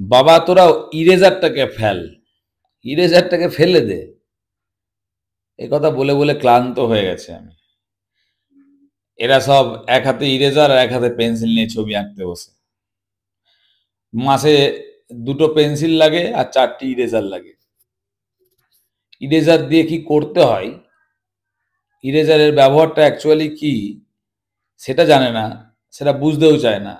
বাবা তোরা ইরেজারটাকে ফেল, ইরেজারটাকে ফেলে দে, এ কথা বলে বলে ক্লান্ত হয়ে গেছে আমি। এরা সব এক হাতে ইরেজার আর এক হাতে পেন্সিল নিয়ে ছবি আঁকতে বসে। মাসে 2টো পেন্সিল লাগে আর 4টি ইরেজার লাগে। ইরেজার দিয়ে কি করতে হয়, ইরেজারের ব্যবহারটা অ্যাকচুয়ালি কি সেটা জানে না, সেটা বুঝতেও চায় না।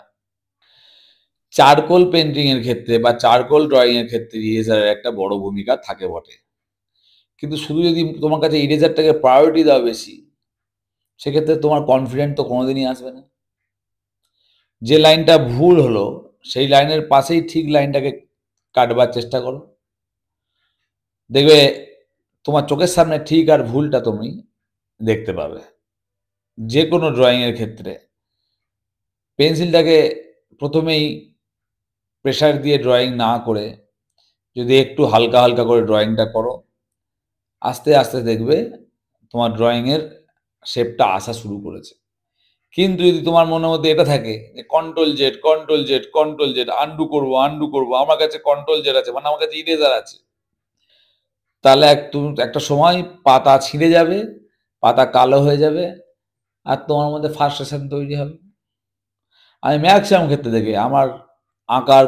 চারকোল পেন্টিং এর ক্ষেত্রে বা চারকোল ড্রয়িং এর ক্ষেত্রে ইরেজারের একটা বড় ভূমিকা থাকে বটে, কিন্তু শুধু যদি তোমার কাছে ইরেজারটাকে প্রায়োরিটি দাও বেশি, সেক্ষেত্রে তোমার কনফিডেন্ট তো কোনোদিনই আসবে না। যে লাইনটা ভুল হলো সেই লাইনের পাশেই ঠিক লাইনটাকে কাটবার চেষ্টা করো, দেখবে তোমার চোখের সামনে ঠিক আর ভুলটা তুমি দেখতে পাবে। যে কোনো ড্রয়িংয়ের ক্ষেত্রে পেন্সিলটাকে প্রথমেই প্রেশার দিয়ে ড্রয়িং না করে যদি একটু হালকা হালকা করে ড্রয়িংটা করো, আস্তে আস্তে দেখবে তোমার ড্রয়িংয়ের শেপটা আসা শুরু করেছে। কিন্তু যদি তোমার মনের মধ্যে এটা থাকে যে control Z control Z control Z, undo করবো, আমার কাছে কন্ট্রোল জেড আছে, মানে আমার কাছে ইরেজার আছে, তাহলে একটা সময় পাতা ছিঁড়ে যাবে, পাতা কালো হয়ে যাবে, আর তোমার মধ্যে ফ্রাস্ট্রেশন তৈরি হবে। আমি ম্যাক্সিমাম ক্ষেত্রে দেখি আমার আঁকার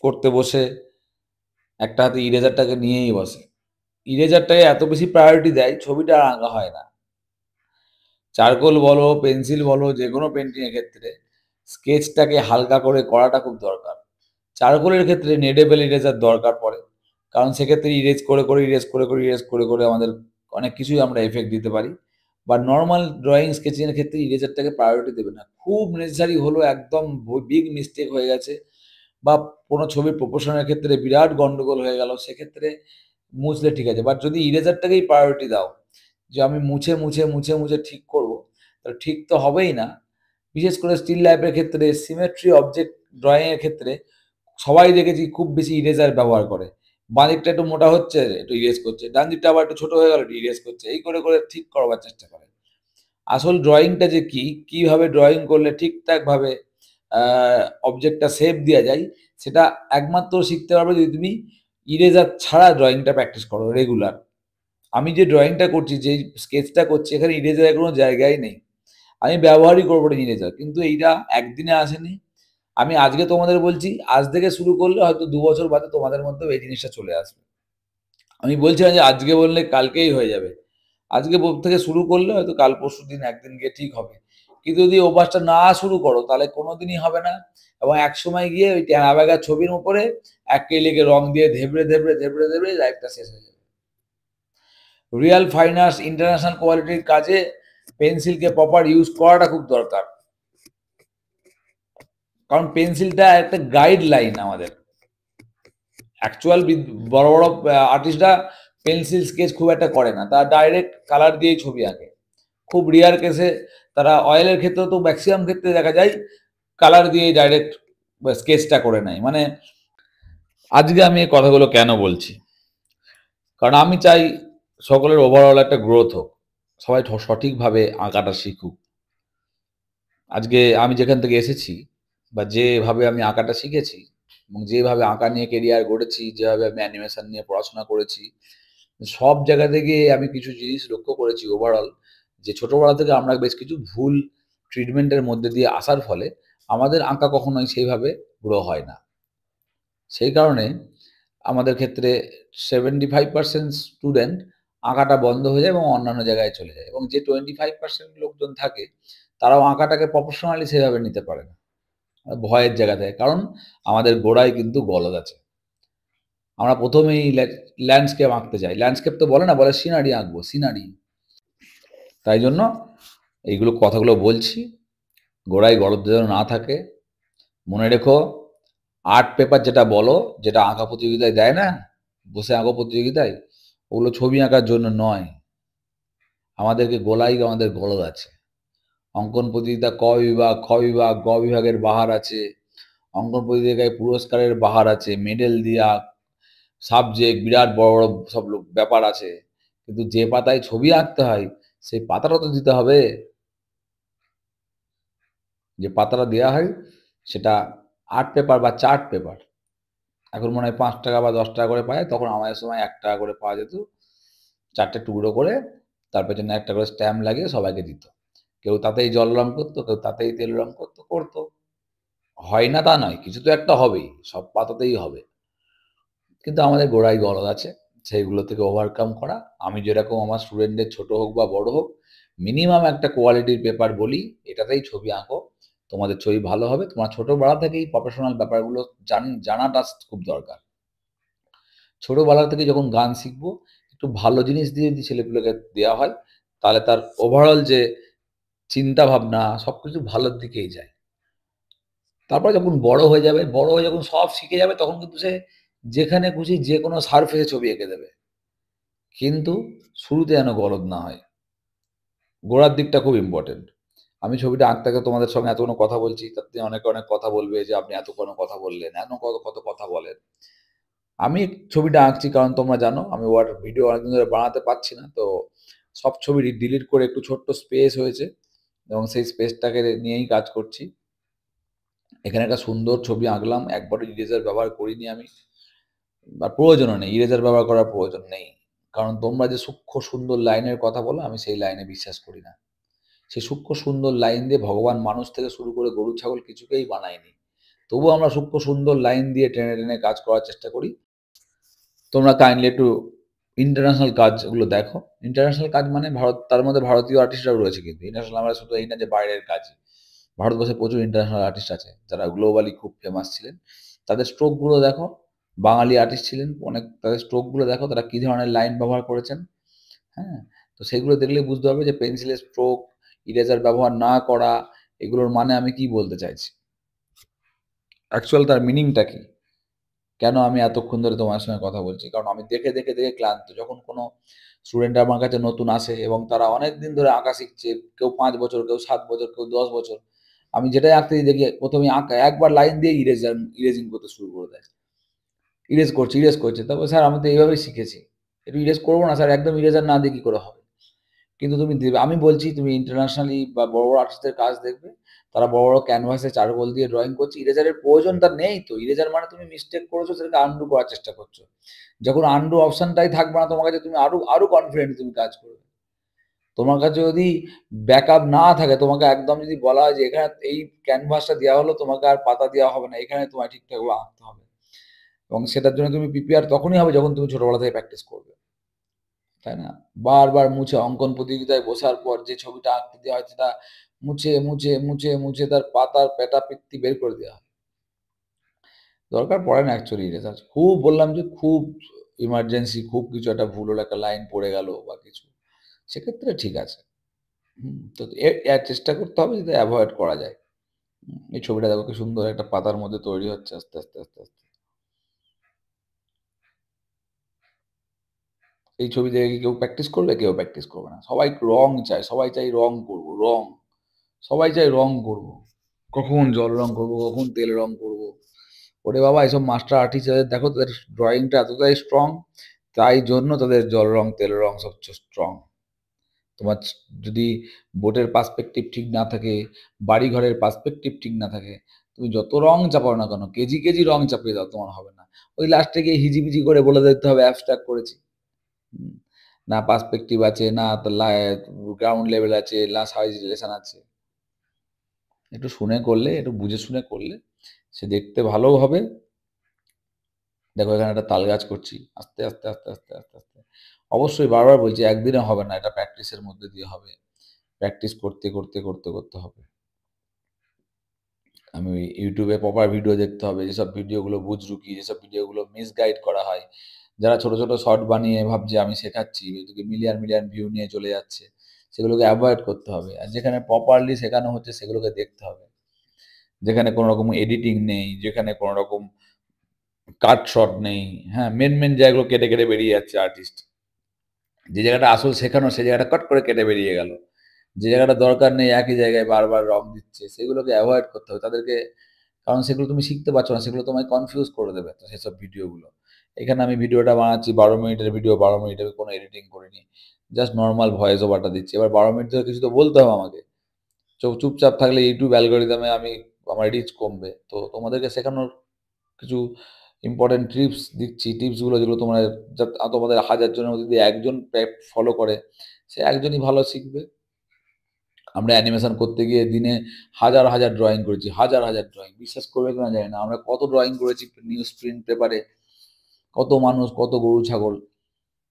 করতে বসে একটা হাতে ইরেজারটাকে নিয়েই বসে, ইরেজারটাকে এত বেশি প্রায়োরিটি দেয় ছবিটা আর আঁকা হয় না। চারকোল বলো, পেন্সিল বলো, যে কোনো পেন্টিংয়ের ক্ষেত্রে স্কেচটাকে হালকা করে করাটা খুব দরকার। চারকোলের ক্ষেত্রে নেডেবল ইরেজার দরকার পড়ে, কারণ সেক্ষেত্রে ইরেজ করে করে ইরেজ করে করে ইরেজ করে করে আমাদের অনেক কিছুই আমরা এফেক্ট দিতে পারি। বা নর্মাল ড্রয়িং স্কেচিংয়ের ক্ষেত্রে ইরেজারটাকে প্রায়োরিটি দেবে না, খুব নেসেসারি হলো, একদম বিগ মিস্টেক হয়ে গেছে বা কোনো ছবির প্রপোর্শনের ক্ষেত্রে বিরাট গন্ডগোল হয়ে গেল, সেক্ষেত্রে মুছলে ঠিক আছে। বাট যদি ইরেজারটাকেই প্রায়োরিটি দাও যে আমি মুছে মুছে মুছে মুছে ঠিক করব, তাহলে ঠিক তো হবেই না। বিশেষ করে স্টিল লাইফের ক্ষেত্রে, সিমেট্রি অবজেক্ট ড্রয়িংয়ের ক্ষেত্রে সবাই দেখেছি খুব বেশি ইরেজার ব্যবহার করে। বাঁ দিকটা একটু মোটা হচ্ছে, একটু ইরেজ করছে, ডান দিকটা আবার একটু ছোট হয়ে গেল, একটু ইরেজ করছে, এই করে করে ঠিক করবার চেষ্টা করে। আসল ড্রয়িংটা যে কি, কিভাবে ড্রয়িং করলে ঠিকঠাকভাবে অবজেক্টটা শেপ দেওয়া যায়, সেটা একমাত্র শিখতে পারবে যদি তুমি ইরেজার ছাড়া ড্রয়িংটা প্র্যাকটিস করো রেগুলার। আমি যে ড্রয়িংটা করছি, যে স্কেচটা করছি, এখানে ইরেজারের কোনো জায়গাই নেই, আমি ব্যবহারই করবো না ইরেজার, কিন্তু এইটা একদিনে আসেনি। আমি আজকে তোমাদের বলছি, আজ থেকে শুরু করলে হয়তো 2 বছর বাদে তোমাদের মধ্যেও এই জিনিসটা চলে আসবে। আমি বলছি না যে আজকে বললে কালকেই হয়ে যাবে, আজকে থেকে শুরু করলে হয়তো কাল পরশু দিন একদিন গিয়ে ঠিক হবে, কিন্তু যদি অভ্যাসটা না শুরু করো তাহলে কোনোদিনই হবে না। এবং এক সময় গিয়ে ওই টেনা বেগা ছবির উপরে অ্যাক্রিলিকে রং দিয়ে ধেবড়ে ধেবড়ে ধেবড়ে ধেবড়ে লাইফটা শেষ হয়ে যাবে। রিয়েল ফাইন আর্টস, ইন্টারন্যাশনাল কোয়ালিটির কাজে পেন্সিলকে প্রপার ইউজ করাটা খুব দরকার, কারণ পেন্সিলটা একটা গাইডলাইন আমাদের। অ্যাকচুয়াল বড় বড় আর্টিস্টরা পেন্সিল স্কেচ খুব একটা করে না, তারা ডাইরেক্ট কালার দিয়েই ছবি আঁকে। খুব রেয়ার কেসে তারা, অয়েলের ক্ষেত্রে তো ম্যাক্সিমাম ক্ষেত্রে দেখা যায় কালার দিয়েই ডাইরেক্ট স্কেচটা করে নেয়। মানে আজকে আমি এই কথাগুলো কেন বলছি, কারণ আমি চাই সকলের ওভারঅল একটা গ্রোথ হোক, সবাই সঠিকভাবে আঁকাটা শিখুক। আজকে আমি যেখান থেকে এসেছি বা যেভাবে আমি আঁকাটা শিখেছি এবং যেভাবে আঁকা নিয়ে কেরিয়ার গড়েছি, যেভাবে আমি অ্যানিমেশন নিয়ে পড়াশোনা করেছি, সব জায়গা থেকে আমি কিছু জিনিস লক্ষ্য করেছি ওভারঅল, যে ছোটবেলা থেকে আমরা বেশ কিছু ভুল ট্রিটমেন্টের মধ্যে দিয়ে আসার ফলে আমাদের আঁকা কখনোই সেইভাবে গ্রো হয় না। সেই কারণে আমাদের ক্ষেত্রে 75% স্টুডেন্ট আঁকাটা বন্ধ হয়ে যায় এবং অন্যান্য জায়গায় চলে যায়, এবং যে 25% লোকজন থাকে তারাও আঁকাটাকে প্রফেশনালি সেভাবে নিতে পারে না, ভয়ের জায়গা থেকে। কারণ আমাদের গোড়ায় কিন্তু গলদ আছে। আমরা প্রথমেই ল্যান্ডস্কেপ আঁকতে চাই, ল্যান্ডস্কেপ তো বলে না, বলে সিনারি আঁকবো, সিনারি। তাই জন্য এইগুলো কথাগুলো বলছি, গোড়ায় গলদ যেন না থাকে। মনে রেখো, আর্ট পেপার যেটা বলো, যেটা আঁকা প্রতিযোগিতায় দেয় না, বসে আঁকো প্রতিযোগিতায়, ওগুলো ছবি আঁকার জন্য নয়। আমাদেরকে গোলাই আমাদের গলদ আছে। অঙ্কন প্রতিযোগিতা ক বিভাগ, খ বিভাগ, গ বিভাগের বাহার আছে, অঙ্কন প্রতিযোগিতায় পুরস্কারের বাহার আছে, মেডেল দিয়া, সাবজেক্ট, বিরাট বড় বড় সব ব্যাপার আছে, কিন্তু যে পাতায় ছবি আঁকতে হয় সেই পাতাটা তো দিতে হবে। যে পাতাটা দেওয়া হয় সেটা আর্ট পেপার বা চার্ট পেপার, এখন মনে হয় ৫ টাকা বা ১০ টাকা করে পায়, তখন আমাদের সময় ১ টাকা করে পাওয়া যেত। ৪টে টুকরো করে তার পেছনে একটা করে স্ট্যাম্প লাগিয়ে সবাইকে দিত। কেউ তাতেই জল রং করতো, কেউ তাতেই তেল রং করতো, করতো। হয় না তা নয়, কিছু তো একটা হবেই, সব পাতাতেই হবে। কিন্তু আমাদের গোড়ায় গলদ আছে, সেইগুলো থেকে ওভারকাম করা। আমি যেরকম আমার স্টুডেন্টদের ছোট হোক বা বড় হোক, মিনিমাম একটা কোয়ালিটির পেপার বলি, এটাতেই ছবি আঁকো, তোমাদের ছবি ভালো হবে। তোমার ছোটবেলা থেকেই প্রফেশনাল ব্যাপারগুলো জানাটা খুব দরকার। ছোটবেলা থেকে যখন গান শিখবো, একটু ভালো জিনিস দিয়ে যদি ছেলেপুলেকে দেওয়া হয়, তাহলে তার ওভারঅল যে চিন্তা ভাবনা সবকিছু ভালোর দিকেই যায়। তারপরে যখন বড় হয়ে যাবে, বড় হয়ে যখন সব শিখে যাবে, তখন কিন্তু সে যেখানে খুশি যে কোনো সারফেসে ছবি এঁকে দেবে। কিন্তু শুরুতে যেন গলদ না হয়। গোড়ার দিকটা খুব ইম্পর্টেন্ট। আমি ছবিটা আঁকতে আঁকতে তোমাদের সঙ্গে এতক্ষণ কথা বলছি, তাতে অনেকে অনেক কথা বলবে যে আপনি এতক্ষণ কথা বললেন, কত কত কথা বলেন। আমি ছবিটা আঁকছি কারণ তোমরা জানো আমি ভিডিও অনেকদিন ধরে বানাতে পারছি না, তো সব ছবি ডিলিট করে একটু ছোট্ট স্পেস হয়েছে এবং সেই স্পেসটাকে নিয়েই কাজ করছি। এখানে একটা সুন্দর ছবি আঁকলাম, একবারও ইরেজার ব্যবহার করিনি আমি, বা প্রয়োজনও নেই, ইরেজার ব্যবহার করার প্রয়োজন নেই। কারণ তোমরা যে সূক্ষ্ম সুন্দর লাইনের কথা বলো, আমি সেই লাইনে বিশ্বাস করি না। সেই সূক্ষ্ম সুন্দর লাইন দিয়ে ভগবান মানুষ থেকে শুরু করে গরু ছাগল কিছুকেই বানায়নি। তবুও আমরা সূক্ষ্ম সুন্দর লাইন দিয়ে টেনে টেনে কাজ করার চেষ্টা করি। তোমরা কাইন্ডলি একটু ইন্টারন্যাশনাল কাজগুলো দেখো। ইন্টারন্যাশনাল কাজ মানে তার মধ্যে ভারতীয় আর্টিস্টরাও রয়েছে, কিন্তু ইন্টারন্যাশনাল আমরা শুধু এই না যে বাইরের কাজ। ভারতবর্ষে প্রচুর ইন্টারন্যাশনাল আর্টিস্ট আছে যারা গ্লোবালি খুব ফেমাস ছিলেন। তাদের স্ট্রোকগুলো দেখো। বাঙালি আর্টিস্ট ছিলেন অনেক, তাদের স্ট্রোকগুলো দেখো, তারা কী ধরনের লাইন ব্যবহার করেছেন। হ্যাঁ? তো সেগুলো দেখলে বুঝতে পারবে যে পেন্সিলের স্ট্রোক, ইরেজার ব্যবহার না করা, এগুলোর মানে আমি কি বলতে চাইছি। অ্যাকচুয়াল তার মিনিংটা কি? কেন আমি এতক্ষণ ধরে তোমার সঙ্গে কথা বলছি? কারণ আমি দেখে, দেখে, দেখে ক্লান্ত। যখন কোনো স্টুডেন্ট আমার কাছে নতুন আসে এবং তারা অনেক দিন ধরে আঁকা শিখছে, কেউ ৫ বছর, কেউ ৭ বছর, কেউ 10 বছর। আমি যেটাই আঁকতে দেখি ১ম এই একবার লাইন দিয়ে ইরেজিং করতে শুরু করে দেয়। ইরেজ করছে। তারপর স্যার আমি তো এইভাবেই শিখেছি। একটু ইরেজ করব না স্যার, একদম ইরেজার না দিয়ে কি করে হবে? কিন্তু তুমি দেবে, আমি বলছি তুমি ইন্টারন্যাশনালি বা বড়, বড় আর্টিস্টদের কাজ দেখবে। তারা বড়, বড় ক্যানভাসে চারকোল দিয়ে ড্রইং করছে। ইরেজারের প্রয়োজন তার নেই তো। ইরেজার মানে তুমি মিস্টেক করেছো, সেটাকে আনডু করার চেষ্টা করছো। যখন আনডু অপশনটাই থাকবে না তোমার কাছে, তুমি আরো কনফিডেন্ট তুমি কাজ করবে। তোমার কাছে যদি ব্যাকআপ না থাকে, তোমাকে একদম যদি বলা হয় যে এখানে এই ক্যানভাসটা দেওয়া হলো, তোমাকে আর পাতা দেওয়া হবে না। এখানে তোমায় ঠিকঠাকভাবে আঁকতে হবে। এবং সেটার জন্য তুমি প্রিপেয়ার তখনই হবে যখন তুমি ছোটবেলা থেকে প্র্যাকটিস করবে। তাই না? বারবার মুছে অঙ্কন প্রতিযোগিতায় বসার পর যে ছবিটা আঁকতে দেওয়া হয়, সেটা মুছে, মুছে, মুছে, মুছে তার পাতার পেটাপিত্তি বের করে দেওয়া হয়। দরকার পড়ে না অ্যাকচুয়ালি ইরেজার। খুব বললাম যে খুব ইমার্জেন্সি, খুব কিছু একটা ভুল হলো, একটা লাইন পড়ে গেল বা কিছু। সেক্ষেত্রে ঠিক আছে। তো চেষ্টা করতে হবে যাতে এভয়েড করা যায়। এই ছবিটা দেখো কি সুন্দর একটা পাতার মধ্যে তৈরি হচ্ছে আস্তে, আস্তে, আস্তে, আস্তে। এই ছবি দেখে কি কেউ প্র্যাকটিস করবে? কেউ প্র্যাকটিস করবে না। সবাই রং চায়। সবাই চায় রং করব, রং। সবাই চায় রং করব। কখন জল রং করব, কখন তেল রং করব। ওরে বাবা! এসব মাস্টার আর্টিস্ট যাদের দেখো, তাদের ড্রয়িংটা এতটাই স্ট্রং, তাই জন্য তাদের জল রং, তেল রং সবচেয়ে স্ট্রং। তোমার যদি বোটের পার্সপেক্টিভ ঠিক না থাকে, বাড়িঘরের পার্সপেক্টিভ ঠিক না থাকে, তুমি যত রং চাপাও না কেন, কেজি, কেজি রং চাপিয়ে দাও, তোমার হবে না। ওই লাস্টে গিয়ে হিজিবিজি করে বলে দিতে হবে অ্যাবস্ট্রাক্ট করেছি। হুম। না পার্সপেক্টিভ আছে, না তো গ্রাউন্ড লেভেল আছে, না সাইজ রিলেশন আছে। একটু শুনে করলে, একটু বুঝে শুনে করলে সে দেখতে ভালোও হবে। দেখো এখানে একটা তাল গাছ করছি। আস্তে, আস্তে, আস্তে, আস্তে, আস্তে, আস্তে। অবশ্যই বারবার বলছি একদিনে হবে না। এটা প্র্যাকটিসের মধ্যে দিয়ে হবে। প্র্যাকটিস করতে, করতে, করতে, করতে হবে। আমি YouTube এ প্রপার ভিডিও দেখতে হবে। যেসব ভিডিওগুলো বুজরুকি, যেসব ভিডিওগুলো মিসগাইড করা হয়। যারা ছোট, ছোট শর্ট বানিয়ে ভাবছে আমি শেখাচ্ছি, এদিকে মিলিয়ন, মিলিয়ন ভিউ নিয়ে চলে যাচ্ছে। সেগুলোকে এভয়েড করতে হবে। আর যেখানে প্রপারলি শেখানো হচ্ছে সেগুলোকে দেখতে হবে। যেখানে কোনো রকম এডিটিং নেই, যেখানে কোনো রকম কাট শট নেই, হ্যাঁ? মেন জায়গাগুলো কেটে, কেটে বেরিয়ে যাচ্ছে আর্টিস্ট। যে জায়গাটা আসল শেখানো, সেই জায়গাটা কট করে কেটে বেরিয়ে গেল। যে জায়গাটা দরকার নেই একই জায়গায় বারবার রং দিচ্ছে, সেগুলোকে এভয়েড করতে হবে। তাদেরকে, কারণ সেগুলো তুমি শিখতে পারছো না, সেগুলো তোমায় কনফিউজ করে দেবে তো সেসব ভিডিওগুলো। এখানে আমি ভিডিওটা বানাচ্ছি ১২ মিনিটের ভিডিও, ১২ মিনিটের কোনো এডিটিং করিনি। জাস্ট নরমাল ভয়েস ওভারটা দিচ্ছি। এবার ১২ মিনিট ধরে কিছু তো বলতে হবে আমাকে। চুপচাপ থাকলে YouTube অ্যালগরিদমে আমার রিচ কমবে। তো তোমাদেরকে শেখানোর কিছু ইম্পর্টেন্ট টিপস দিচ্ছি। টিপসগুলো যেগুলো তোমাদের 1000 জনের মধ্যে যদি একজন ফলো করে, সে একজনই ভালো শিখবে। আমরা অ্যানিমেশন করতে গিয়ে দিনে হাজার ড্রয়িং করেছি, হাজার ড্রয়িং। বিশ্বাস করবে কিনা জানি না। আমরা কত ড্রয়িং করেছি নিউজ প্রিন্ট পেপারে, কত মানুষ, কত গরু ছাগল।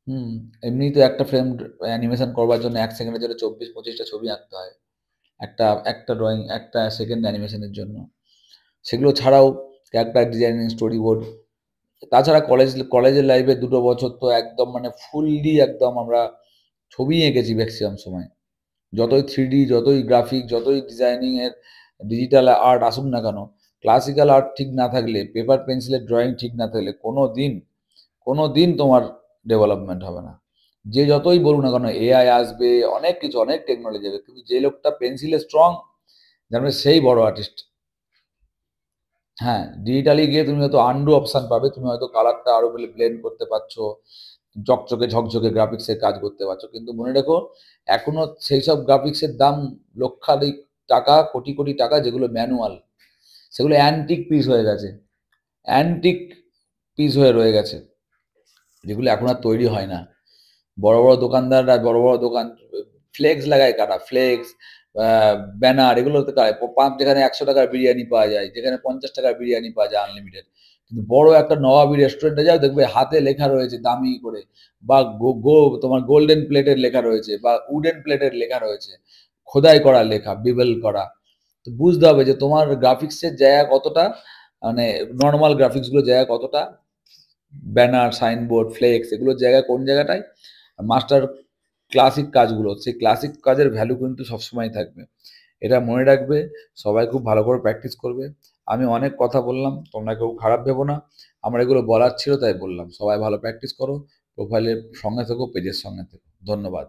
হুম, এমনিই তো একটা ফ্রেম অ্যানিমেশন করবার জন্য 1 সেকেন্ডের জন্য 24-25 টা ছবি আঁকতে হয়। একটা ড্রয়িং, একটা সেকেন্ড অ্যানিমেশনের জন্য। সেগুলো ছাড়াও ক্যারেক্টার ডিজাইনিং, স্টোরি বোর্ড, তাছাড়া কলেজের লাইফে ২ টো বছর তো একদম মানে ফুললি একদম আমরা ছবি এঁকেছি ম্যাক্সিমাম সময়। যতই 3D, যতই গ্রাফিক, যতই ডিজাইনিং এর ডিজিটাল আর্ট আসুক না কেন, ক্লাসিক্যাল আর্ট ঠিক না থাকলে, পেপার পেন্সিলের ড্রয়িং ঠিক না থাকলে কোনোদিন তোমার ডেভেলপমেন্ট হবে না। যে যতই বলুক না কেন এআই আসবে, অনেক কিছু, অনেক টেকনোলজি আসবে। কিন্তু যে লোকটা পেন্সিলে স্ট্রং, জানবে সেই বড় আর্টিস্ট। হ্যাঁ, ডিজিটালি গিয়ে তুমি হয়তো আনডু অপশন পাবে। তুমি হয়তো কালারটা আরো ব্লেন্ড করতে পারছো। চকচকে ঝকঝকে গ্রাফিক্সের কাজ করতে পারছো। কিন্তু মনে রেখো, এখনো সেইসব গ্রাফিক্সের দাম লক্ষাধিক টাকা, কোটি টাকা, যেগুলো ম্যানুয়াল। সেগুলো অ্যান্টিক পিস হয়ে গেছে। অ্যান্টিক পিস হয়ে রয়ে গেছে। যেগুলো এখন আর তৈরি হয় না। বড় দোকানদাররা বড় দোকান ফ্লেক্স লাগায় কারা? ফ্লেক্স, আ ব্যানার, এগুলো তো যেখানে ৳১০০ বিরিয়ানি পাওয়া যায়, যেখানে ৳৫০ বিরিয়ানি পাওয়া যায় আনলিমিটেড। কিন্তু বড় একটা নবাবী রেস্টুরেন্টে যাও, দেখবে হাতে লেখা রয়েছে দামি করে, বা গো গো তোমার গোল্ডেন প্লেটের লেখা রয়েছে, বা উডেন প্লেটের লেখা রয়েছে। খোদাই করা লেখা, বিবেল করা। তো বুঝতে হবে যে তোমার গ্রাফিক্সের জায়গা কতটা, মানে নরমাল গ্রাফিক্স গুলোর জায়গা কতটা, ব্যানার, সাইনবোর্ড, ফ্লেক্স, এগুলোর জায়গা কোন জায়গাটায়, মাস্টার ক্লাসিক কাজগুলো, সেই ক্লাসিক কাজের ভ্যালু কিন্তু সবসময় থাকবে। এটা মনে রাখবে, সবাই খুব ভালো করে প্র্যাকটিস করবে। আমি অনেক কথা বললাম, তোমরা কেউ খারাপ ভেবো না। আমার এগুলো বলার ছিল তাই বললাম। সবাই ভালো প্র্যাকটিস করো, প্রোফাইলের সঙ্গে থেকো, পেজের সঙ্গে থেকো। ধন্যবাদ।